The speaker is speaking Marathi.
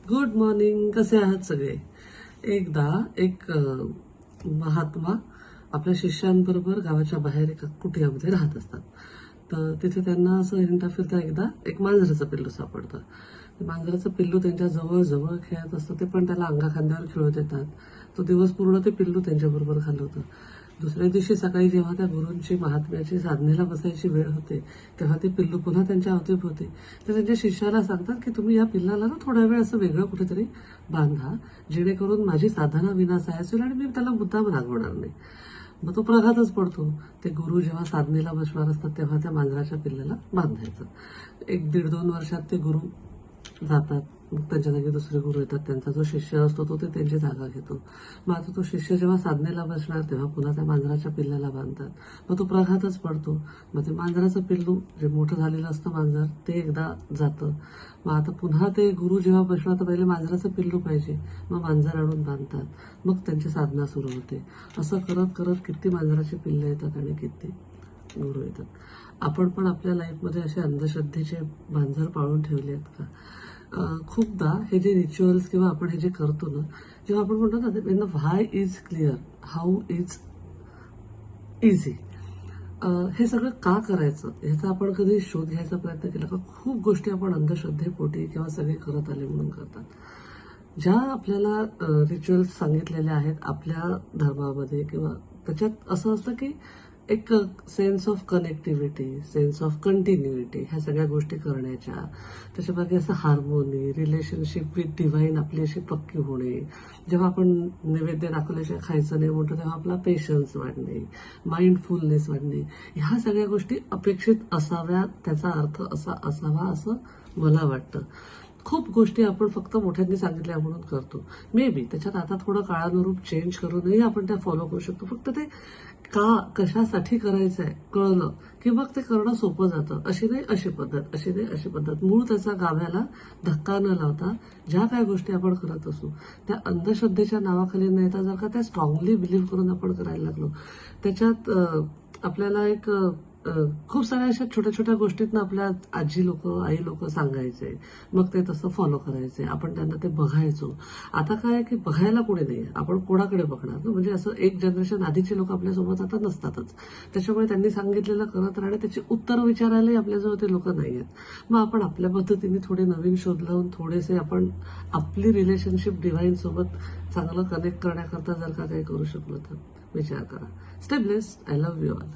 Good morning. कसे आहात सगळे? एकदा एक महात्मा आपल्या शिष्यांबरोबर गावाच्या बाहेर एका कुटियामध्ये राहत असतात. तर तिथे त्यांना असं हिंडता फिरता एकदा एक मांजराचं पिल्लू सापडतं. ते मांजराचं पिल्लू त्यांच्या जवळ जवळ खेळत असतं. ते पण त्याला अंगाखांद्यावर खेळू देतात. तो दिवस पूर्ण ते पिल्लू त्यांच्याबरोबर घालवतं. दुसऱ्या दिवशी सकाळी जेव्हा त्या गुरूंची महात्म्याची साधनेला बसायची वेळ होते तेव्हा ते पिल्लू पुन्हा त्यांच्या अवतीभोवती. ते त्यांच्या शिष्याला सांगतात की तुम्ही या पिल्लाला ना थोडा वेळ असं वेगळं कुठेतरी बांधा, जेणेकरून माझी साधना विनासायास होईल आणि मी त्याला मुद्दाम रागवणार नाही. मग तो प्रघातच पडतो. ते गुरु जेव्हा साधनेला बसणार असतात तेव्हा त्या मांजराच्या पिल्लाला बांधायचं. 1-1.5-2 वर्षात ते गुरु जातात. मग त्यांच्या जागी दुसरे गुरु येतात. त्यांचा जो शिष्य असतो तो ते त्यांची जागा घेतो. मग आता तो शिष्य जेव्हा साधनेला बसणार तेव्हा पुन्हा त्या मांजराच्या पिल्लाला बांधतात. मग तो प्रघातच पडतो. मग ते मांजराचं पिल्लू जे मोठं झालेलं असतं मांजर ते एकदा जातं. मग आता पुन्हा ते गुरु जेव्हा बसणार तर पहिले मांजराचं पिल्लू पाहिजे. मग मांजर आणून बांधतात. मग त्यांची साधना सुरू होते. असं करत करत किती मांजराची पिल्लं येतात आणि किती गुरु येतात. आपण पण आपल्या लाईफमध्ये असे अंधश्रद्धेचे मांजर पाळून ठेवले आहेत का? खूपदा हे जे रिच्युअल्स किंवा आपण हे जे करतो ना, जेव्हा आपण म्हणतो ना when the why is clear how is easy, हे सगळं का करायचं ह्याचा आपण कधी शोध घ्यायचा प्रयत्न केला का? खूप गोष्टी आपण अंधश्रद्धेपोटी किंवा सगळे करत आले म्हणून करतात. ज्या आपल्याला रिच्युअल्स सांगितलेल्या आहेत आपल्या धर्मामध्ये किंवा त्याच्यात असं असतं की एक sense of connectivity, sense of continuity ह्या सगळ्या गोष्टी करण्याच्या, त्याच्यामागे असं हार्मोनी, रिलेशनशिप विथ डिव्हाइन आपली अशी पक्की होणे. जेव्हा आपण नैवेद्य दाखवल्याशिवाय खायचं नाही म्हणतो तेव्हा आपला पेशन्स वाढणे, माइंडफुलनेस वाढणे, ह्या सगळ्या गोष्टी अपेक्षित असाव्या, त्याचा अर्थ असा असावा असं मला वाटतं. खूप गोष्टी आपण फक्त मोठ्यांनी सांगितल्या म्हणून करतो. मे बी त्याच्यात आता थोडं काळानुरूप चेंज करूनही आपण त्या फॉलो करू शकतो. फक्त ते का कशासाठी करायचं आहे कळलं की मग ते करणं सोपं जातं. अशी नाही अशी पद्धत, अशी नाही अशी पद्धत, मूळ त्याचा गाभ्याला धक्का न लावता ज्या काय गोष्टी आपण करत असू त्या अंधश्रद्धेच्या नावाखाली नाही तर जर का त्या स्ट्रॉंगली बिलीव्ह करून आपण करायला लागलो त्याच्यात आपल्याला एक खूप साऱ्या अशा छोट्या छोट्या गोष्टीतनं आपल्या आजी लोक, आई लोक सांगायचे, मग ते तसं फॉलो करायचे. आपण त्यांना ते बघायचो. आता काय की बघायला कोणी नाही, आपण कोणाकडे बघणार? म्हणजे असं एक जनरेशन आधीचे लोक आपल्यासोबत आता नसतातच. त्याच्यामुळे त्यांनी सांगितलेलं करत राहणे, त्याची उत्तर विचारायलाही आपल्याजवळ ते लोक नाही आहेत. मग आपण आपल्या पद्धतीने थोडे नवीन शोध लावून थोडेसे आपण आपली रिलेशनशिप डिव्हाइन सोबत चांगलं कनेक्ट करण्याकरता जर का काही करू शकलो तर विचार करा. Stay blessed. I love you all.